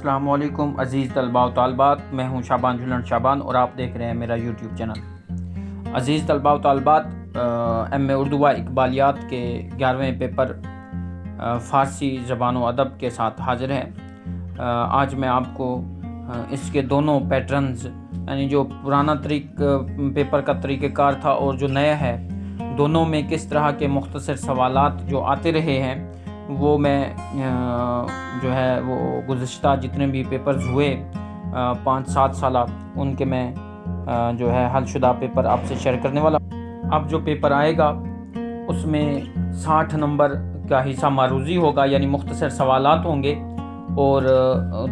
السلام علیکم عزیز طلباء و طالبات، میں ہوں شعبان جھولن شعبان اور آپ دیکھ رہے ہیں میرا یوٹیوب چینل۔ عزیز طلباء و طالبات، ایم اے اردو و اقبالیات کے 11ویں پیپر فارسی زبان و ادب کے ساتھ حاضر ہے۔ آج میں آپ کو اس کے دونوں پیٹرنز، یعنی جو پرانا پیپر کا طریقہ کار تھا اور جو نیا ہے، دونوں میں کس طرح کے مختصر سوالات جو آتے رہے ہیں وہ میں جو ہے وہ گزشتہ جتنے بھی پیپرز ہوئے 5-7 سالہ، ان کے میں جو ہے حل شدہ پیپر آپ سے شیئر کرنے والا۔ اب جو پیپر آئے گا اس میں 60 نمبر کا حصہ معروضی ہوگا، یعنی مختصر سوالات ہوں گے، اور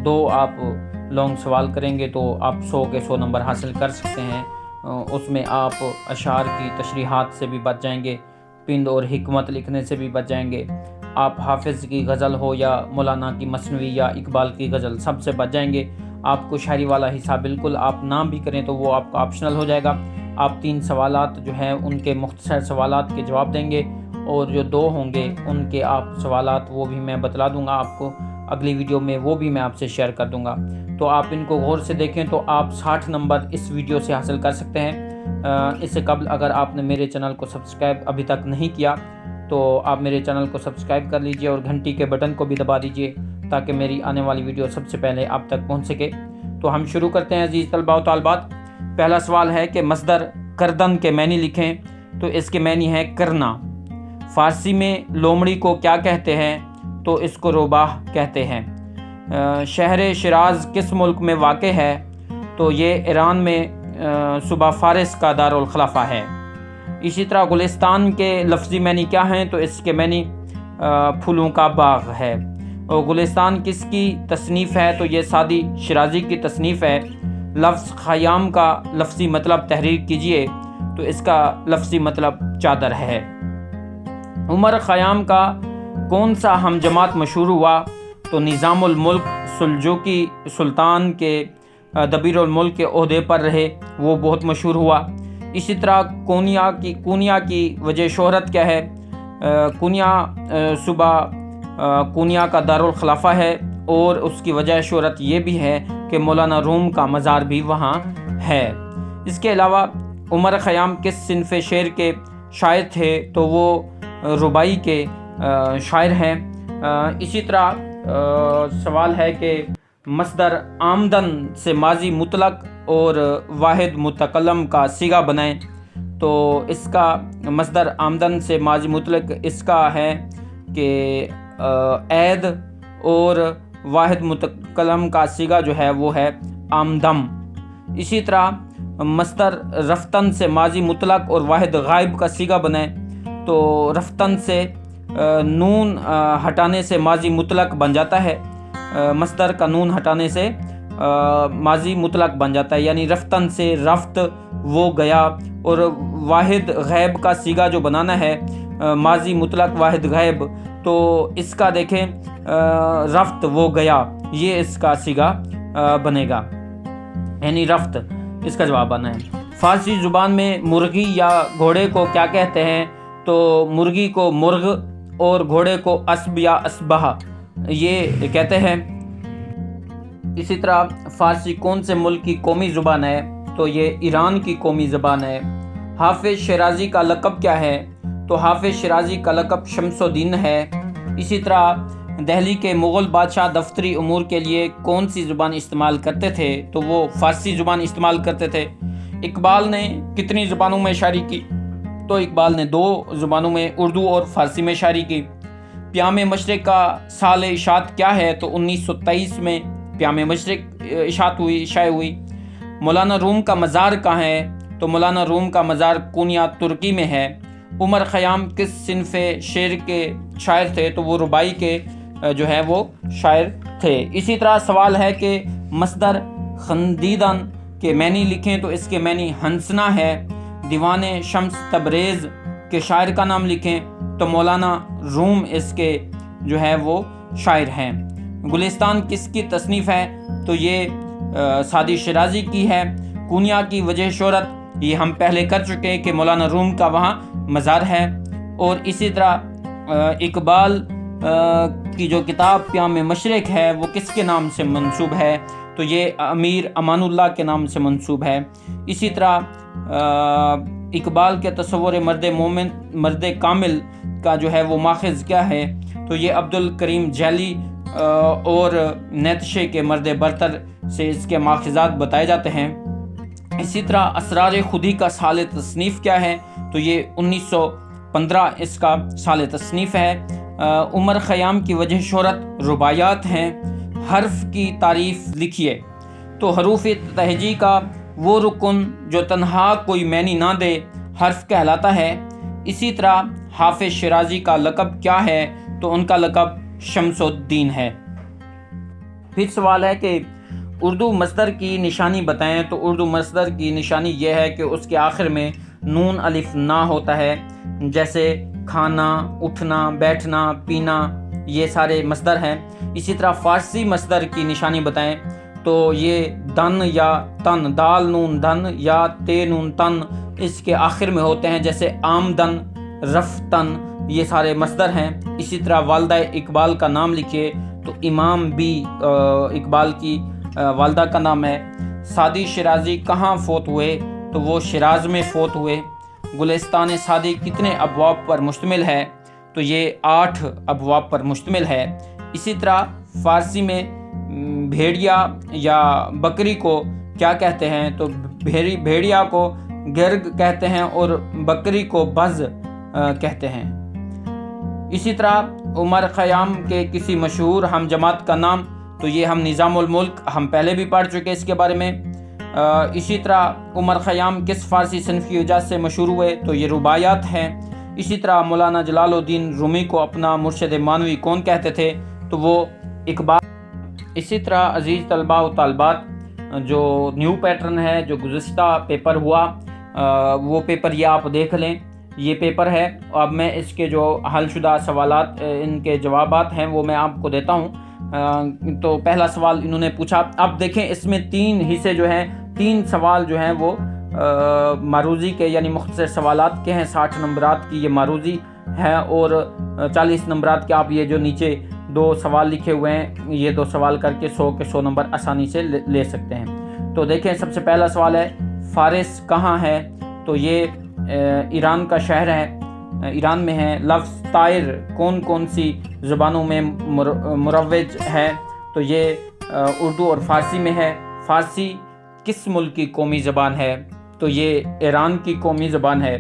2 آپ لانگ سوال کریں گے تو آپ 100 کے 100 نمبر حاصل کر سکتے ہیں۔ اس میں آپ اشعار کی تشریحات سے بھی بچ جائیں گے، پند اور حکمت لکھنے سے بھی بچ جائیں گے۔ آپ حافظ کی غزل ہو یا مولانا کی مثنوی یا اقبال کی غزل، سب سے بچ جائیں گے۔ آپ کو شاعری والا حصہ بالکل آپ نہ بھی کریں تو وہ آپ کا آپشنل ہو جائے گا۔ آپ 3 سوالات جو ہیں ان کے مختصر سوالات کے جواب دیں گے، اور جو 2 ہوں گے ان کے آپ سوالات وہ بھی میں بتلا دوں گا آپ کو اگلی ویڈیو میں، وہ بھی میں آپ سے شیئر کر دوں گا۔ تو آپ ان کو غور سے دیکھیں تو آپ 60 نمبر اس ویڈیو سے حاصل کر سکتے ہیں۔ اس سے قبل اگر آپ نے میرے چینل کو سبسکرائب ابھی تک نہیں کیا تو آپ میرے چینل کو سبسکرائب کر لیجئے اور گھنٹی کے بٹن کو بھی دبا دیجئے تاکہ میری آنے والی ویڈیو سب سے پہلے آپ تک پہنچ سکے۔ تو ہم شروع کرتے ہیں عزیز طلباء و طالبات۔ پہلا سوال ہے کہ مصدر کردن کے معنی لکھیں۔ تو اس کے معنی ہے کرنا۔ فارسی میں لومڑی کو کیا کہتے ہیں؟ تو اس کو روباہ کہتے ہیں۔ شہر شیراز کس ملک میں واقع ہے؟ تو یہ ایران میں صوبہ فارس کا دارالخلافہ ہے۔ اسی طرح گلستان کے لفظی معنی کیا ہیں؟ تو اس کے معنی پھولوں کا باغ ہے۔ اور گلستان کس کی تصنیف ہے؟ تو یہ سعدی شیرازی کی تصنیف ہے۔ لفظ خیام کا لفظی مطلب تحریر کیجئے۔ تو اس کا لفظی مطلب چادر ہے۔ عمر خیام کا کون سا ہم جماعت مشہور ہوا؟ تو نظام الملک سلجوقی سلطان کے دبیر الملک کے عہدے پر رہے، وہ بہت مشہور ہوا۔ اسی طرح کونیا کی وجہ شہرت کیا ہے؟ کونیا صوبہ کونیا کا دارالخلافہ ہے، اور اس کی وجہ شہرت یہ بھی ہے کہ مولانا روم کا مزار بھی وہاں ہے۔ اس کے علاوہ عمر خیام کس صنف شعر کے شاعر تھے؟ تو وہ رباعی کے شاعر ہیں۔ اسی طرح سوال ہے کہ مصدر آمدن سے ماضی مطلق اور واحد متکلم کا صیغہ بنائیں۔ تو اس کا مصدر آمدن سے ماضی مطلق اس کا ہے کہ عید، اور واحد متکلم کا صیغہ جو ہے وہ ہے آمدم۔ اسی طرح مصدر رفتن سے ماضی مطلق اور واحد غائب کا صیغہ بنائیں۔ تو رفتن سے نون ہٹانے سے ماضی مطلق بن جاتا ہے۔ مصدر کا نون ہٹانے سے ماضی مطلق بن جاتا ہے، یعنی رفتن سے رفت وہ گیا، اور واحد غیب کا صیغہ جو بنانا ہے ماضی مطلق واحد غیب، تو اس کا دیکھیں رفت وہ گیا، یہ اس کا صیغہ بنے گا، یعنی رفت اس کا جواب آنا ہے۔ فارسی زبان میں مرغی یا گھوڑے کو کیا کہتے ہیں؟ تو مرغی کو مرغ اور گھوڑے کو اسب یا اسبہ یہ کہتے ہیں۔ اسی طرح فارسی کون سے ملک کی قومی زبان ہے؟ تو یہ ایران کی قومی زبان ہے۔ حافظ شیرازی کا لقب کیا ہے؟ تو حافظ شیرازی کا لقب شمس الدین ہے۔ اسی طرح دہلی کے مغل بادشاہ دفتری امور کے لیے کون سی زبان استعمال کرتے تھے؟ تو وہ فارسی زبان استعمال کرتے تھے۔ اقبال نے کتنی زبانوں میں شاعری کی؟ تو اقبال نے 2 زبانوں میں، اردو اور فارسی میں شاعری کی۔ پیام مشرق کا سال اشاعت کیا ہے؟ تو 1923 میں پیام مشرق اشاعت شائع ہوئی۔ مولانا روم کا مزار کہاں ہے؟ تو مولانا روم کا مزار کونیا ترکی میں ہے۔ عمر خیام کس صنف شعر کے شاعر تھے؟ تو وہ رباعی کے جو ہے وہ شاعر تھے۔ اسی طرح سوال ہے کہ مصدر خندیدن کے معنی لکھیں۔ تو اس کے معنی ہنسنا ہے۔ دیوان شمس تبریز کے شاعر کا نام لکھیں۔ تو مولانا روم اس کے جو ہے وہ شاعر ہیں۔ گلستان کس کی تصنیف ہے؟ تو یہ سعدی شیرازی کی ہے۔ کونیا کی وجہ شہرت یہ ہم پہلے کر چکے کہ مولانا روم کا وہاں مزار ہے۔ اور اسی طرح اقبال کی جو کتاب پیام مشرق ہے وہ کس کے نام سے منسوب ہے؟ تو یہ امیر امان اللہ کے نام سے منسوب ہے۔ اسی طرح اقبال کے تصور مرد مومن مرد کامل کا جو ہے وہ ماخذ کیا ہے؟ تو یہ عبد الکریم جیلی اور نیتشے کے مرد برتر سے اس کے ماخذات بتائے جاتے ہیں۔ اسی طرح اسرار خودی کا سال تصنیف کیا ہے؟ تو یہ 1915 اس کا سال تصنیف ہے۔ عمر خیام کی وجہ شہرت رباعیات ہیں۔ حرف کی تعریف لکھیے۔ تو حروف تہجی کا وہ رکن جو تنہا کوئی معنی نہ دے حرف کہلاتا ہے۔ اسی طرح حافظ شیرازی کا لقب کیا ہے؟ تو ان کا لقب شمس الدین ہے۔ پھر سوال ہے کہ اردو مصدر کی نشانی بتائیں۔ تو اردو مصدر کی نشانی یہ ہے کہ اس کے آخر میں نون الف نہ ہوتا ہے، جیسے کھانا، اٹھنا، بیٹھنا، پینا، یہ سارے مصدر ہیں۔ اسی طرح فارسی مصدر کی نشانی بتائیں۔ تو یہ دن یا تن، دال نون دن یا تے نون تن اس کے آخر میں ہوتے ہیں، جیسے آمدن، رفتن، یہ سارے مصدر ہیں۔ اسی طرح والدہ اقبال کا نام لکھیے۔ تو امام بھی اقبال کی والدہ کا نام ہے۔ سعدی شیرازی کہاں فوت ہوئے؟ تو وہ شیراز میں فوت ہوئے۔ گلستان سعدی کتنے ابواب پر مشتمل ہے؟ تو یہ 8 ابواب پر مشتمل ہے۔ اسی طرح فارسی میں بھیڑیا یا بکری کو کیا کہتے ہیں؟ تو بھیڑیا کو گرگ کہتے ہیں اور بکری کو بز کہتے ہیں۔ اسی طرح عمر خیام کے کسی مشہور ہم جماعت کا نام؟ تو یہ ہم نظام الملک ہم پہلے بھی پڑھ چکے اس کے بارے میں۔ اسی طرح عمر خیام کس فارسی صنف کی وجہ سے مشہور ہوئے؟ تو یہ رباعیات ہیں۔ اسی طرح مولانا جلال الدین رومی کو اپنا مرشد معنوی کون کہتے تھے؟ تو وہ اقبال۔ اسی طرح عزیز طلباء و طالبات، جو نیو پیٹرن ہے جو گزشتہ پیپر ہوا وہ پیپر یہ آپ دیکھ لیں، یہ پیپر ہے۔ اب میں اس کے جو حل شدہ سوالات ان کے جوابات ہیں وہ میں آپ کو دیتا ہوں۔ تو پہلا سوال انہوں نے پوچھا، اب دیکھیں اس میں 3 حصے جو ہیں، 3 سوال جو ہیں وہ معروضی کے یعنی مختصر سوالات کے ہیں۔ 60 نمبرات کی یہ معروضی ہے اور 40 نمبرات کے آپ یہ جو نیچے 2 سوال لکھے ہوئے ہیں یہ 2 سوال کر کے 100 کے 100 نمبر آسانی سے لے سکتے ہیں۔ تو دیکھیں سب سے پہلا سوال ہے فارس کہاں ہے؟ تو یہ ایران کا شہر ہے، ایران میں ہے۔ لفظ طائر کون کون سی زبانوں میں مروج ہے؟ تو یہ اردو اور فارسی میں ہے۔ فارسی کس ملک کی قومی زبان ہے؟ تو یہ ایران کی قومی زبان ہے۔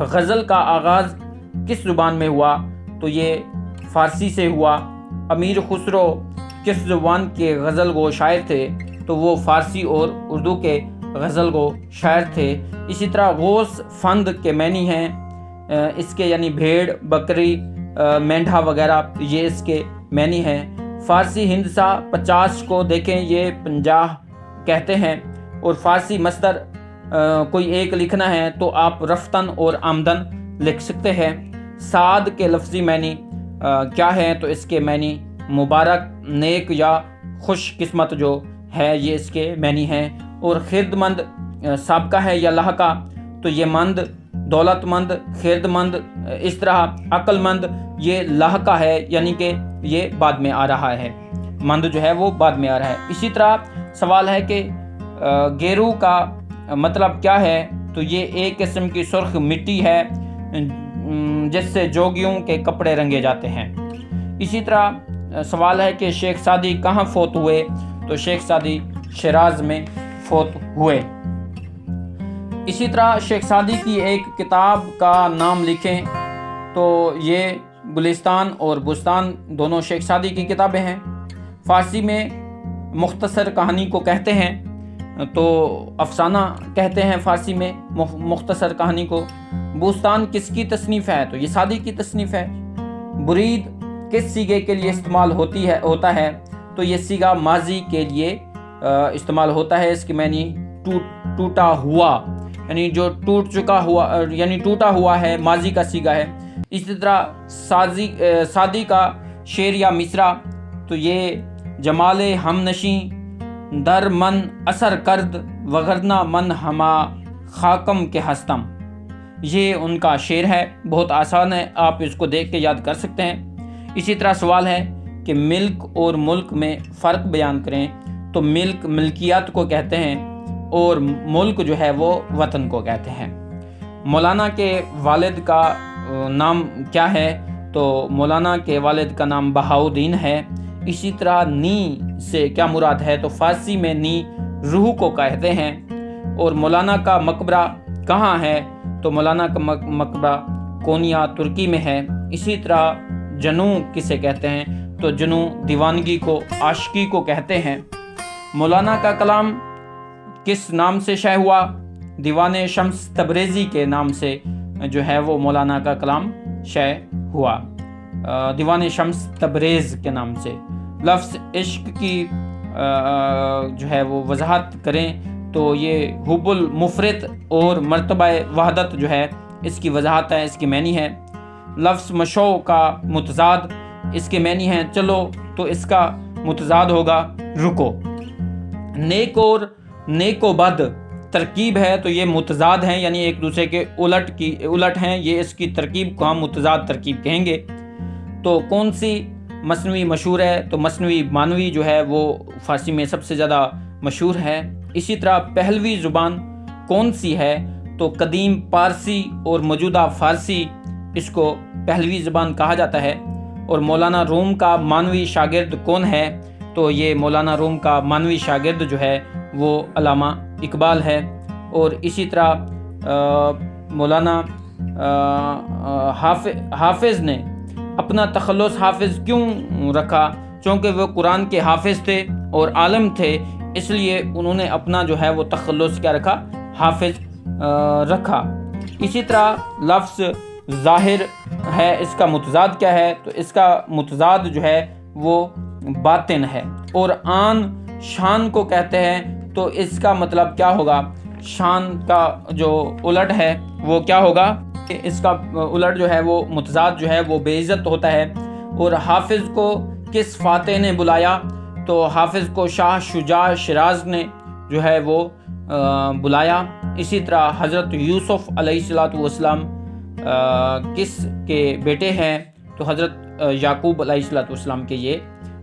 غزل کا آغاز کس زبان میں ہوا؟ تو یہ فارسی سے ہوا۔ امیر خسرو کس زبان کے غزل گو شاعر تھے؟ تو وہ فارسی اور اردو کے غزل گو شاعر تھے۔ اسی طرح غوث فند کے معنی ہیں اس کے یعنی بھیڑ، بکری، مینڈھا وغیرہ، یہ اس کے معنی ہیں۔ فارسی ہندسہ 50 کو دیکھیں یہ 50 کہتے ہیں۔ اور فارسی مصدر کوئی ایک لکھنا ہے تو آپ رفتن اور آمدن لکھ سکتے ہیں۔ سعد کے لفظی معنی کیا ہے؟ تو اس کے معنی مبارک، نیک یا خوش قسمت جو ہے یہ اس کے معنی ہیں۔ اور خردمند سابقہ ہے یا لاحقہ؟ تو یہ مند، دولت مند، خرد مند، اس طرح عقل مند یہ لاحقہ ہے، یعنی کہ یہ بعد میں آ رہا ہے، مند جو ہے وہ بعد میں آ رہا ہے۔ اسی طرح سوال ہے کہ گیرو کا مطلب کیا ہے؟ تو یہ ایک قسم کی سرخ مٹی ہے جس سے جوگیوں کے کپڑے رنگے جاتے ہیں۔ اسی طرح سوال ہے کہ شیخ سعدی کہاں فوت ہوئے؟ تو شیخ سعدی شیراز میں فوت ہوئے۔ اسی طرح شیخ سعدی کی ایک کتاب کا نام لکھیں۔ تو یہ گلستان اور بستان دونوں شیخ سعدی کی کتابیں ہیں۔ فارسی میں مختصر کہانی کو کہتے ہیں، تو افسانہ کہتے ہیں فارسی میں مختصر کہانی کو۔ بستان کس کی تصنیف ہے؟ تو یہ سعدی کی تصنیف ہے۔ برید کس سیغے کے لیے استعمال ہوتا ہے؟ تو یہ سیغہ ماضی کے لیے استعمال ہوتا ہے۔ اس کے معنی ٹوٹا ہوا، یعنی جو ٹوٹ چکا ہوا، یعنی ٹوٹا ہوا ہے، ماضی کا سیغہ ہے۔ اسی طرح سعدی کا شعر یا مصرع، تو یہ جمال ہم نشیں در من اثر کرد وغرنہ من ہما خاکم کے ہستم، یہ ان کا شعر ہے، بہت آسان ہے، آپ اس کو دیکھ کے یاد کر سکتے ہیں۔ اسی طرح سوال ہے کہ ملک اور ملک میں فرق بیان کریں، تو ملک ملکیت کو کہتے ہیں اور ملک جو ہے وہ وطن کو کہتے ہیں۔ مولانا کے والد کا نام کیا ہے؟ تو مولانا کے والد کا نام بہاؤالدین ہے۔ اسی طرح نی سے کیا مراد ہے؟ تو فارسی میں نی روح کو کہتے ہیں۔ اور مولانا کا مقبرہ کہاں ہے؟ تو مولانا کا مقبرہ کونیا ترکی میں ہے۔ اسی طرح جنو کسے کہتے ہیں؟ تو جنو دیوانگی کو، عاشقی کو کہتے ہیں۔ مولانا کا کلام کس نام سے شائع ہوا؟ دیوان شمس تبریزی کے نام سے جو ہے وہ مولانا کا کلام شائع ہوا، دیوان شمس تبریز کے نام سے۔ لفظ عشق کی جو ہے وہ وضاحت کریں، تو یہ حب المفرط اور مرتبہ وحدت جو ہے اس کی وضاحت ہے، اس کی معنی ہے۔ لفظ مشو کا متضاد، اس کے معنی ہے چلو، تو اس کا متضاد ہوگا رکو۔ نیک اور نیک و بد ترکیب ہے، تو یہ متضاد ہیں، یعنی ایک دوسرے کے الٹ ہیں، یہ اس کی ترکیب کو ہم متضاد ترکیب کہیں گے۔ تو کون سی مثنوی مشہور ہے؟ تو مثنوی مانوی جو ہے وہ فارسی میں سب سے زیادہ مشہور ہے۔ اسی طرح پہلوی زبان کون سی ہے؟ تو قدیم پارسی اور موجودہ فارسی، اس کو پہلوی زبان کہا جاتا ہے۔ اور مولانا روم کا مانوی شاگرد کون ہے؟ تو یہ مولانا روم کا مانوی شاگرد جو ہے وہ علامہ اقبال ہے۔ اور اسی طرح مولانا حافظ نے اپنا تخلص حافظ کیوں رکھا؟ چونکہ وہ قرآن کے حافظ تھے اور عالم تھے، اس لیے انہوں نے اپنا جو ہے وہ تخلص کیا رکھا؟ حافظ رکھا۔ اسی طرح لفظ ظاہر ہے، اس کا متضاد کیا ہے؟ تو اس کا متضاد جو ہے وہ باطن ہے۔ اور آن شان کو کہتے ہیں، تو اس کا مطلب کیا ہوگا؟ شان کا جو الٹ ہے وہ کیا ہوگا؟ اس کا الٹ جو ہے وہ متضاد جو ہے وہ بے عزت ہوتا ہے۔ اور حافظ کو کس فاتح نے بلایا؟ تو حافظ کو شاہ شجاع شیراز نے جو ہے وہ بلایا۔ اسی طرح حضرت یوسف علیہ السلام کس کے بیٹے ہیں؟ تو حضرت یعقوب علیہ السلام کے یہ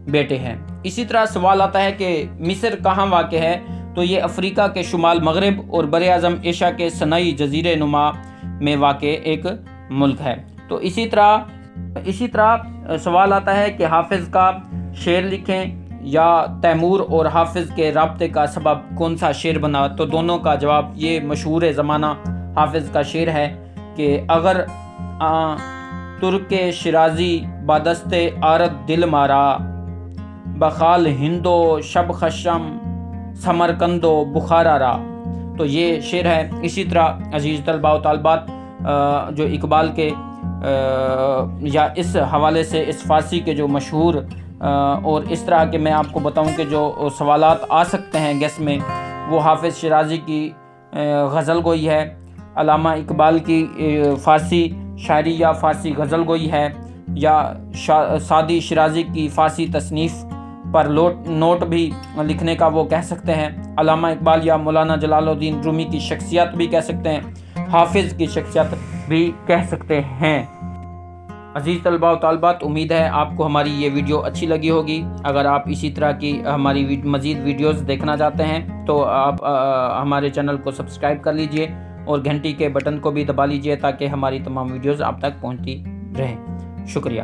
بیٹے ہیں۔ اسی طرح سوال آتا ہے کہ مصر کہاں واقع ہے؟ تو یہ افریقہ کے شمال مغرب اور براعظم ایشیا کے صناعی جزیرے نما میں واقع ایک ملک ہے۔ تو اسی طرح سوال آتا ہے کہ حافظ کا شعر لکھیں، یا تیمور اور حافظ کے رابطے کا سبب کون سا شعر بنا؟ تو دونوں کا جواب یہ مشہور زمانہ حافظ کا شعر ہے کہ اگر ترک شیرازی بادست آرد دل مارا، بخال ہندو شب خشم سمرکندو بخارا را۔ تو یہ شعر ہے۔ اسی طرح عزیز طلباء و طالبات، جو اقبال کے یا اس حوالے سے اس فارسی کے جو مشہور اور اس طرح کے میں آپ کو بتاؤں کہ جو سوالات آ سکتے ہیں گیس میں، وہ حافظ شیرازی کی غزل گوئی ہے، علامہ اقبال کی فارسی شاعری یا فارسی غزل گوئی ہے، یا سعدی شیرازی کی فارسی تصنیف پر نوٹ بھی لکھنے کا وہ کہہ سکتے ہیں، علامہ اقبال یا مولانا جلال الدین رومی کی شخصیت بھی کہہ سکتے ہیں، حافظ کی شخصیت بھی کہہ سکتے ہیں۔ عزیز طلباء و طالبات، امید ہے آپ کو ہماری یہ ویڈیو اچھی لگی ہوگی۔ اگر آپ اسی طرح کی ہماری مزید ویڈیوز دیکھنا چاہتے ہیں تو آپ ہمارے چینل کو سبسکرائب کر لیجئے اور گھنٹی کے بٹن کو بھی دبا لیجئے تاکہ ہماری تمام ویڈیوز آپ تک پہنچتی رہیں۔ شکریہ۔